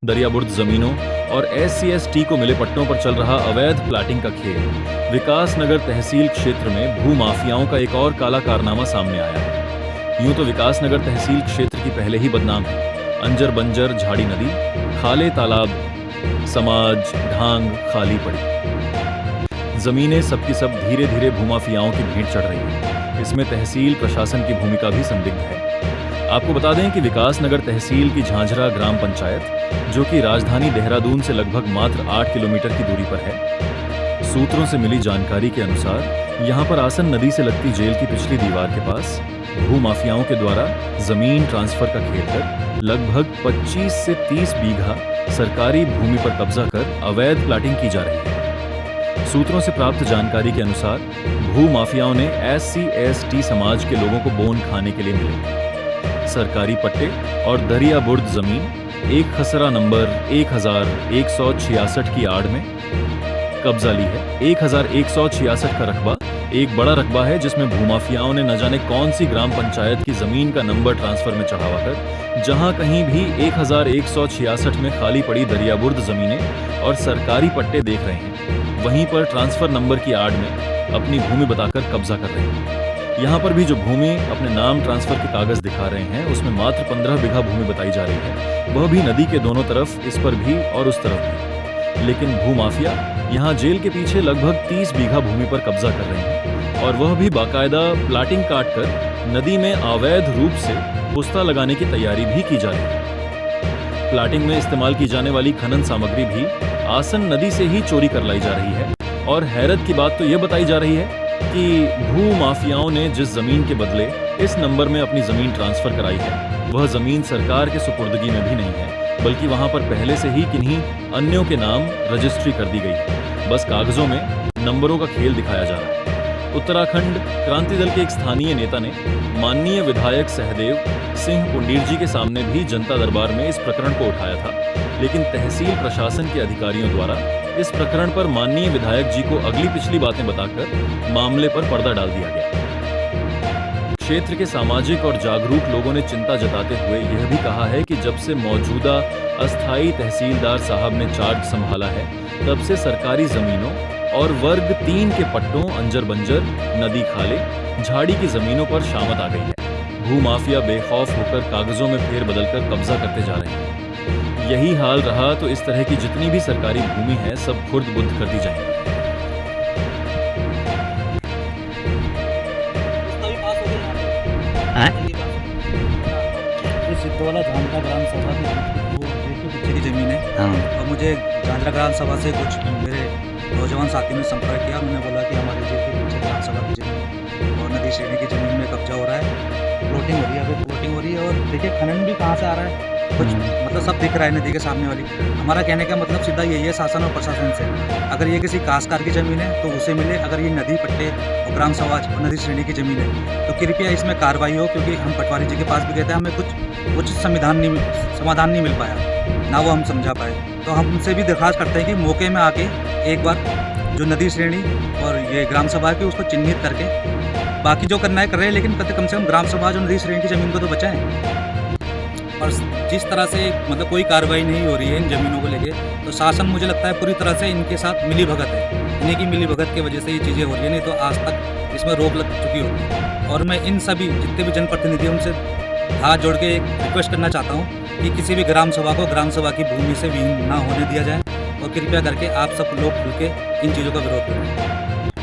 दरियाबुर्द जमीनों और SC/ST को मिले पट्टों पर चल रहा अवैध प्लाटिंग का खेल विकासनगर तहसील क्षेत्र में भू माफियाओं का एक और काला कारनामा सामने आया है। यूं तो विकासनगर तहसील क्षेत्र की पहले ही बदनाम है। अंजर बंजर झाड़ी नदी, खाले तालाब, समाज ढांग खाली पड़ी। जमीनें सबकी सब धीरे धीरे भूमाफियाओं की भेंट चढ़ रही है। इसमें तहसील प्रशासन की भूमिका भी संदिग्ध है। आपको बता दें कि विकासनगर तहसील की झांझरा ग्राम पंचायत, जो कि राजधानी देहरादून से लगभग मात्र 8 किलोमीटर की दूरी पर है, सूत्रों से मिली जानकारी के अनुसार यहां पर आसन नदी से लगती जेल की पिछली दीवार के पास भू माफियाओं के द्वारा जमीन ट्रांसफर का खेल कर लगभग 25 से 30 बीघा सरकारी भूमि पर कब्जा कर अवैध प्लाटिंग की जा रही है। सूत्रों से प्राप्त जानकारी के अनुसार भू माफियाओं ने SC/ST समाज के लोगों को बोन खाने के लिए मिले सरकारी पट्टे और दरियाबुर्द जमीन एक खसरा नंबर 1166 की आड़ में कब्जा ली है। 1166 का रकबा एक बड़ा रकबा है, जिसमें भूमाफियाओं ने न जाने कौन सी ग्राम पंचायत की जमीन का नंबर ट्रांसफर में चढ़ावा कर जहां कहीं भी 1166 में खाली पड़ी दरियाबुर्द जमीनें और सरकारी पट्टे देख रहे हैं, वहीं पर ट्रांसफर नंबर की आड़ में अपनी भूमि बताकर कब्जा कर रहे हैं। यहाँ पर भी जो भूमि अपने नाम ट्रांसफर के कागज दिखा रहे हैं, उसमें मात्र 15 बीघा भूमि बताई जा रही है, वह भी नदी के दोनों तरफ, इस पर भी और उस तरफ भी। लेकिन भूमाफिया यहाँ जेल के पीछे लगभग 30 बीघा भूमि पर कब्जा कर रहे हैं, और वह भी बाकायदा प्लाटिंग काट कर नदी में अवैध रूप से पुस्ता लगाने की तैयारी भी की जा रही है। प्लाटिंग में इस्तेमाल की जाने वाली खनन सामग्री भी आसन नदी से ही चोरी कर लाई जा रही है। और हैरत की बात तो यह बताई जा रही है कि भू माफियाओं ने जिस जमीन के बदले इस नंबर में अपनी जमीन ट्रांसफर कराई है, वह जमीन सरकार के सुपुर्दगी में भी नहीं है, बल्कि वहां पर पहले से ही किन्हीं अन्यों के नाम रजिस्ट्री कर दी गई है। बस कागजों में नंबरों का खेल दिखाया जा रहा है। उत्तराखंड क्रांति दल के एक स्थानीय नेता ने माननीय विधायक सहदेव सिंह पुंडीर जी के सामने भी जनता दरबार में इस प्रकरण को उठाया था, लेकिन तहसील प्रशासन के अधिकारियों द्वारा इस प्रकरण पर माननीय विधायक जी को अगली पिछली बातें बताकर मामले पर पर्दा डाल दिया गया। क्षेत्र के सामाजिक और जागरूक लोगों ने चिंता जताते हुए यह भी कहा है कि जब से मौजूदा अस्थायी तहसीलदार साहब ने चार्ज संभाला है, तब से सरकारी जमीनों और वर्ग 3 के पट्टों अंजर बंजर, नदी खाले, झाड़ी की जमीनों पर शामत आ गई है। भूमाफिया बेखौफ होकर कागजों में फेर बदल कर कब्जा करते जा रहे हैं। यही हाल रहा तो इस तरह की जितनी भी सरकारी भूमि है, सब खुर्द बुद्ध कर दी जाएगी। सिद्धोला झांझरा ग्राम सभा की पीछे की जमीन है, और मुझे झांझरा ग्राम सभा से कुछ मेरे नौजवान साथियों ने संपर्क किया। उन्होंने बोला कि हमारे जेल के पीछे ग्राम सभा की जमीन और नदी श्रेणी की जमीन में कब्जा हो रहा है, प्लॉटिंग हो रही है, अभी प्लॉटिंग हो रही है। और देखिए खनन भी कहाँ से आ रहा है, कुछ मतलब सब दिख रहा है नदी के सामने वाली। हमारा कहने का मतलब सीधा यही है शासन और प्रशासन से, अगर ये किसी काश्तकार की ज़मीन है तो उसे मिले, अगर ये नदी पट्टे और ग्राम समाज और नदी श्रेणी की ज़मीन है तो कृपया इसमें कार्रवाई हो। क्योंकि हम पटवारी जी के पास भी गए थे, हमें कुछ समाधान नहीं मिल पाया, ना वो हम समझा पाए। तो हम उनसे भी दरख्वास्त करते हैं कि मौके में आके एक बार जो नदी श्रेणी और ये ग्राम सभा की उसको चिन्हित करके बाकी जो करना है कर रहे हैं, लेकिन कम से कम ग्राम सभा और नदी श्रेणी की ज़मीन को तो बचाएं। और जिस तरह से मतलब कोई कार्रवाई नहीं हो रही है इन ज़मीनों को लेके, तो शासन मुझे लगता है पूरी तरह से इनके साथ मिली भगत है। इन्हीं की मिली भगत की वजह से ये चीज़ें हो रही है, नहीं तो आज तक इसमें रोक लग चुकी होती। और मैं इन सभी जितने भी जनप्रतिनिधि उनसे हाथ जोड़ के एक रिक्वेस्ट करना चाहता हूँ कि किसी भी ग्राम सभा को ग्राम सभा की भूमि से विहीन ना होने दिया जाए, और कृपया करके आप सब लोग खुल के इन चीज़ों का विरोध करें।